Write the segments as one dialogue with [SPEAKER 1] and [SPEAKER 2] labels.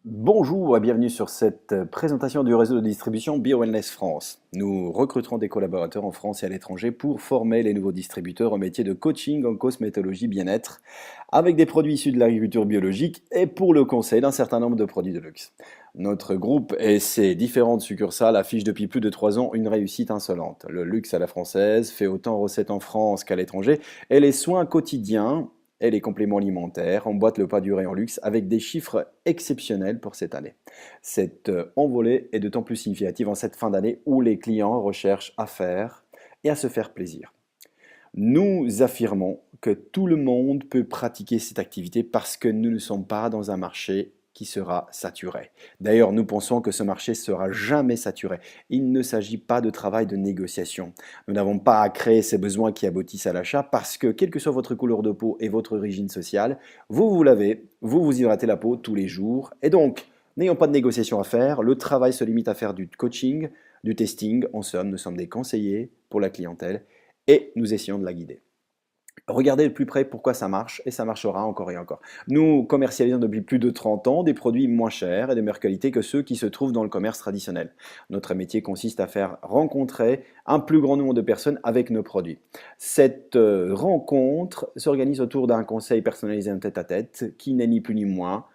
[SPEAKER 1] Bonjour et bienvenue sur cette présentation du réseau de distribution BioWellness France. Nous recruterons des collaborateurs en France et à l'étranger pour former les nouveaux distributeurs au métier de coaching en cosmétologie bien-être avec des produits issus de l'agriculture biologique et pour le conseil d'un certain nombre de produits de luxe. Notre groupe et ses différentes succursales affichent depuis plus de 3 ans une réussite insolente. Le luxe à la française fait autant recette en France qu'à l'étranger et les soins quotidiens et les compléments alimentaires emboîtent le pas du rayon luxe avec des chiffres exceptionnels pour cette année. Cette envolée est d'autant plus significative en cette fin d'année où les clients recherchent à faire et à se faire plaisir. Nous affirmons que tout le monde peut pratiquer cette activité parce que nous ne sommes pas dans un marché qui sera saturé. D'ailleurs, nous pensons que ce marché sera jamais saturé. Il ne s'agit pas de travail de négociation. Nous n'avons pas à créer ces besoins qui aboutissent à l'achat parce que, quelle que soit votre couleur de peau et votre origine sociale, vous lavez, vous vous hydratez la peau tous les jours. Et donc, n'ayons pas de négociation à faire. Le travail se limite à faire du coaching, du testing. En somme, nous sommes des conseillers pour la clientèle et nous essayons de la guider. Regardez de plus près pourquoi ça marche et ça marchera encore et encore. Nous commercialisons depuis plus de 30 ans des produits moins chers et de meilleure qualité que ceux qui se trouvent dans le commerce traditionnel. Notre métier consiste à faire rencontrer un plus grand nombre de personnes avec nos produits. Cette rencontre s'organise autour d'un conseil personnalisé en tête-à-tête qui n'est ni plus ni moins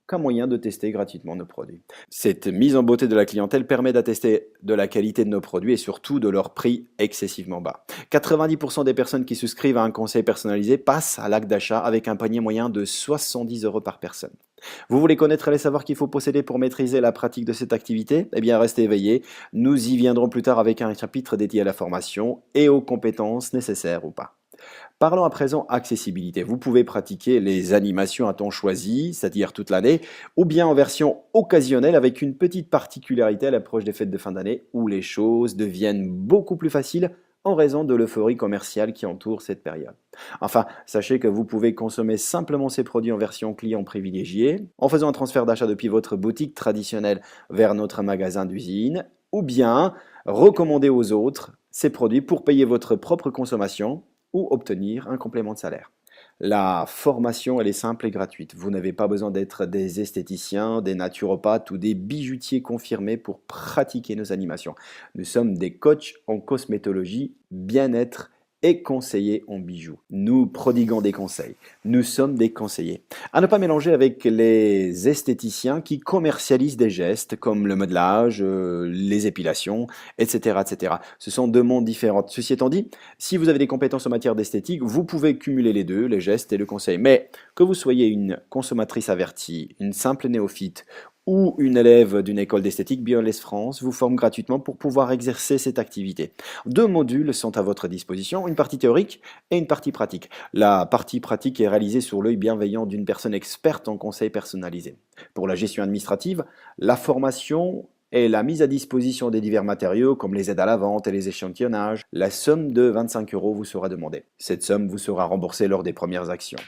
[SPEAKER 1] qu'un moyen de tester gratuitement nos produits. Cette mise en beauté de la clientèle permet d'attester de la qualité de nos produits et surtout de leur prix excessivement bas. 90% des personnes qui souscrivent à un conseil personnalisé passent à l'acte d'achat avec un panier moyen de 70 euros par personne. Vous voulez connaître les savoirs qu'il faut posséder pour maîtriser la pratique de cette activité? Eh bien, restez éveillés. Nous y viendrons plus tard avec un chapitre dédié à la formation et aux compétences nécessaires ou pas. Parlons à présent accessibilité. Vous pouvez pratiquer les animations à temps choisi, c'est-à-dire toute l'année, ou bien en version occasionnelle avec une petite particularité à l'approche des fêtes de fin d'année où les choses deviennent beaucoup plus faciles en raison de l'euphorie commerciale qui entoure cette période. Enfin, sachez que vous pouvez consommer simplement ces produits en version client privilégié, en faisant un transfert d'achat depuis votre boutique traditionnelle vers notre magasin d'usine, ou bien recommander aux autres ces produits pour payer votre propre consommation ou obtenir un complément de salaire. La formation, elle est simple et gratuite. Vous n'avez pas besoin d'être des esthéticiens, des naturopathes ou des bijoutiers confirmés pour pratiquer nos animations. Nous sommes des coachs en cosmétologie, bien-être et conseillers en bijoux. Nous prodiguons des conseils. Nous sommes des conseillers. À ne pas mélanger avec les esthéticiens qui commercialisent des gestes comme le modelage, les épilations, etc., etc. Ce sont deux mondes différents. Ceci étant dit, si vous avez des compétences en matière d'esthétique, vous pouvez cumuler les deux, les gestes et le conseil. Mais que vous soyez une consommatrice avertie, une simple néophyte ou une élève d'une école d'esthétique, BioWellness France vous forme gratuitement pour pouvoir exercer cette activité. Deux modules sont à votre disposition, une partie théorique et une partie pratique. La partie pratique est réalisée sous l'œil bienveillant d'une personne experte en conseil personnalisé. Pour la gestion administrative, la formation et la mise à disposition des divers matériaux comme les aides à la vente et les échantillonnages, la somme de 25 euros vous sera demandée. Cette somme vous sera remboursée lors des premières actions.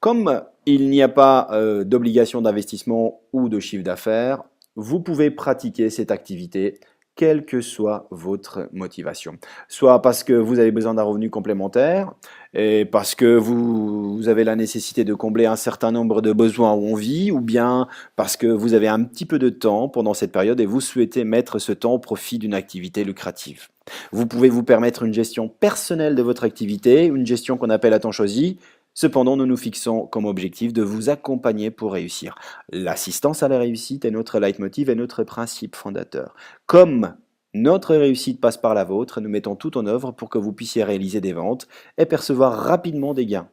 [SPEAKER 1] Comme il n'y a pas d'obligation d'investissement ou de chiffre d'affaires, vous pouvez pratiquer cette activité quelle que soit votre motivation. Soit parce que vous avez besoin d'un revenu complémentaire, et parce que vous avez la nécessité de combler un certain nombre de besoins où on vit, ou bien parce que vous avez un petit peu de temps pendant cette période et vous souhaitez mettre ce temps au profit d'une activité lucrative. Vous pouvez vous permettre une gestion personnelle de votre activité, une gestion qu'on appelle à temps choisi. Cependant, nous nous fixons comme objectif de vous accompagner pour réussir. L'assistance à la réussite est notre leitmotiv et notre principe fondateur. Comme notre réussite passe par la vôtre, nous mettons tout en œuvre pour que vous puissiez réaliser des ventes et percevoir rapidement des gains.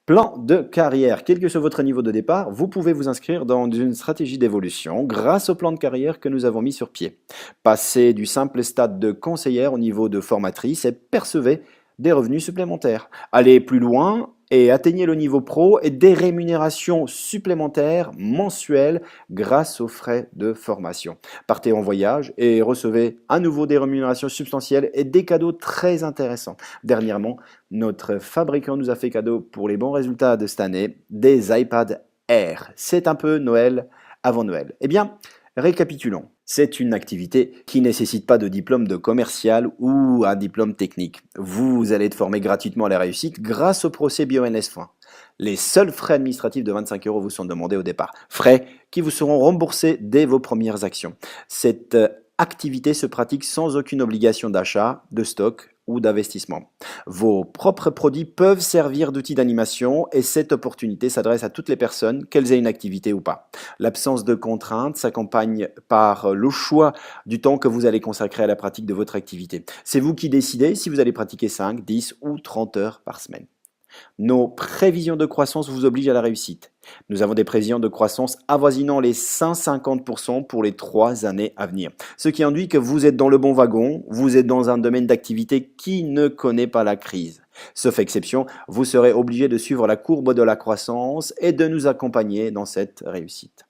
[SPEAKER 1] Plan de carrière. Quel que soit votre niveau de départ, vous pouvez vous inscrire dans une stratégie d'évolution grâce au plan de carrière que nous avons mis sur pied. Passez du simple stade de conseillère au niveau de formatrice et percevez des revenus supplémentaires. Allez plus loin et atteignez le niveau pro et des rémunérations supplémentaires mensuelles grâce aux frais de formation. Partez en voyage et recevez à nouveau des rémunérations substantielles et des cadeaux très intéressants. Dernièrement, notre fabricant nous a fait cadeau pour les bons résultats de cette année des iPad Air. C'est un peu Noël avant Noël. Eh bien, récapitulons. C'est une activité qui ne nécessite pas de diplôme de commercial ou un diplôme technique. Vous allez être formé gratuitement à la réussite grâce au procès BioWellness France. Les seuls frais administratifs de 25 € vous sont demandés au départ. Frais qui vous seront remboursés dès vos premières actions. Cette activité se pratique sans aucune obligation d'achat, de stock ou d'investissement. Vos propres produits peuvent servir d'outils d'animation et cette opportunité s'adresse à toutes les personnes, qu'elles aient une activité ou pas. L'absence de contraintes s'accompagne par le choix du temps que vous allez consacrer à la pratique de votre activité. C'est vous qui décidez si vous allez pratiquer 5, 10 ou 30 heures par semaine. Nos prévisions de croissance vous obligent à la réussite. Nous avons des prévisions de croissance avoisinant les 150% pour les 3 années à venir. Ce qui induit que vous êtes dans le bon wagon, vous êtes dans un domaine d'activité qui ne connaît pas la crise. Sauf exception, vous serez obligé de suivre la courbe de la croissance et de nous accompagner dans cette réussite.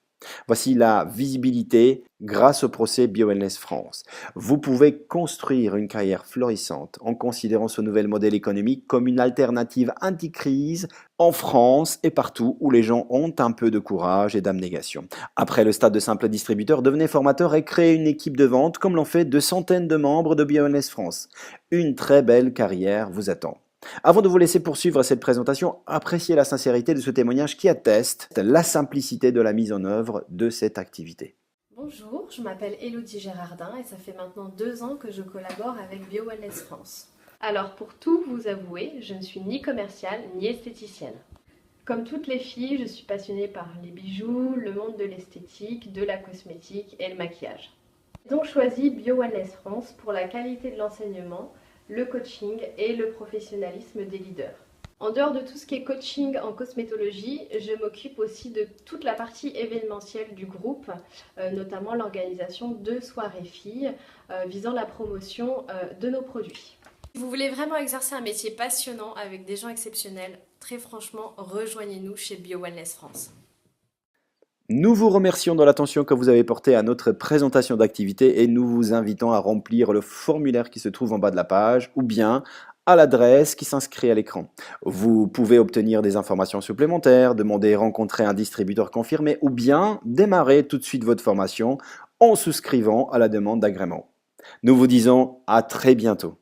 [SPEAKER 1] Voici la visibilité grâce au procès BioWellness France. Vous pouvez construire une carrière florissante en considérant ce nouvel modèle économique comme une alternative anti-crise en France et partout où les gens ont un peu de courage et d'abnégation. Après le stade de simple distributeur, devenez formateur et créez une équipe de vente comme l'ont fait de centaines de membres de BioWellness France. Une très belle carrière vous attend. Avant de vous laisser poursuivre cette présentation, appréciez la sincérité de ce témoignage qui atteste la simplicité de la mise en œuvre de cette activité.
[SPEAKER 2] Bonjour, je m'appelle Élodie Gérardin et ça fait maintenant 2 ans que je collabore avec BioWellness France. Alors pour tout vous avouer, je ne suis ni commerciale ni esthéticienne. Comme toutes les filles, je suis passionnée par les bijoux, le monde de l'esthétique, de la cosmétique et le maquillage. J'ai donc choisi BioWellness France pour la qualité de l'enseignement, le coaching et le professionnalisme des leaders. En dehors de tout ce qui est coaching en cosmétologie, je m'occupe aussi de toute la partie événementielle du groupe, notamment l'organisation de soirées filles visant la promotion de nos produits. Si vous voulez vraiment exercer un métier passionnant avec des gens exceptionnels, très franchement, rejoignez-nous chez BioWellness France.
[SPEAKER 1] Nous vous remercions de l'attention que vous avez portée à notre présentation d'activité et nous vous invitons à remplir le formulaire qui se trouve en bas de la page ou bien à l'adresse qui s'inscrit à l'écran. Vous pouvez obtenir des informations supplémentaires, demander rencontrer un distributeur confirmé ou bien démarrer tout de suite votre formation en souscrivant à la demande d'agrément. Nous vous disons à très bientôt.